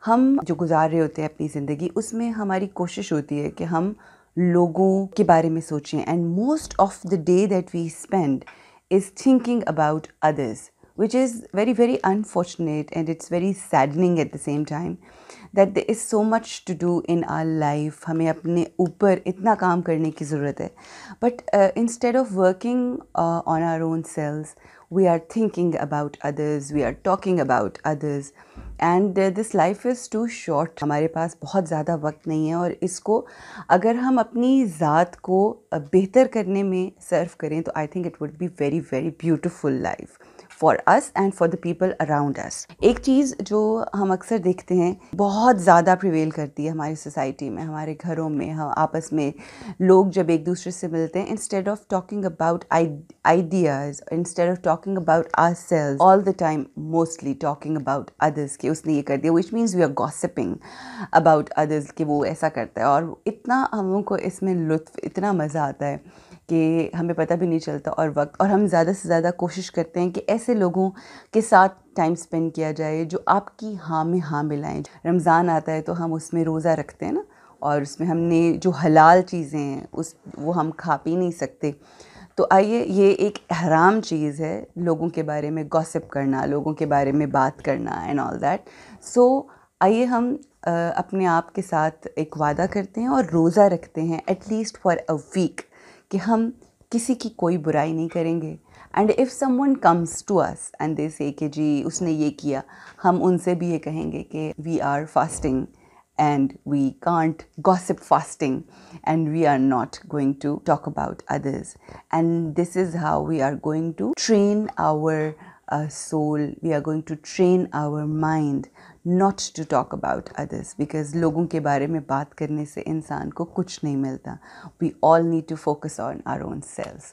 हम जो गुजार रहे होते हैं अपनी ज़िंदगी, उसमें हमारी कोशिश होती है कि हम लोगों के बारे में सोचें, and most of the day that we spend is thinking about others, which is very, very unfortunate, and it's very saddening at the same time that there is so much to do in our life. हमें अपने ऊपर इतना काम करने की ज़रूरत है, but instead of working on our own selves, we are thinking about others, we are talking about others, and this life is too short. हमारे पास बहुत ज़्यादा वक्त नहीं है, और इसको अगर हम अपनी ज़ात को बेहतर करने में सर्व करें तो I think it would be very very beautiful life for us and for the people around us. एक चीज़ जो हम अक्सर देखते हैं बहुत ज़्यादा प्रिवेल करती है हमारी सोसाइटी में, हमारे घरों में, हम आपस में लोग जब एक दूसरे से मिलते हैं, instead of talking about ideas, instead of talking about ourselves all the time, mostly talking about others कि उसने ये कर दिया, which means we are gossiping about others कि वो ऐसा करता है। और इतना हम लोगों को इसमें लुत्फ़, इतना मज़ा आता है कि हमें पता भी नहीं चलता, और हम ज़्यादा से ज़्यादा कोशिश करते हैं कि ऐसे लोगों के साथ टाइम स्पेंड किया जाए जो आपकी हाँ में हाँ मिलाएं। रमज़ान आता है तो हम उसमें रोज़ा रखते हैं ना, और उसमें हमने जो हलाल चीज़ें हैं वो हम खा पी नहीं सकते। तो आइए, ये एक हराम चीज़ है लोगों के बारे में गॉसिप करना, लोगों के बारे में बात करना एंड ऑल दैट। सो आइए हम अपने आप के साथ एक वादा करते हैं और रोज़ा रखते हैं एटलीस्ट फॉर अ वीक कि हम किसी की कोई बुराई नहीं करेंगे। And if someone comes to us and they say कि जी उसने ये किया, हम उनसे भी ये कहेंगे कि we are fasting and we can't gossip fasting, and we are not going to talk about others. And this is how we are going to train our soul, we are going to train our mind not to talk about others, because लोगों के बारे में बात करने से इंसान को कुछ नहीं मिलता. We all need to focus on our own selves.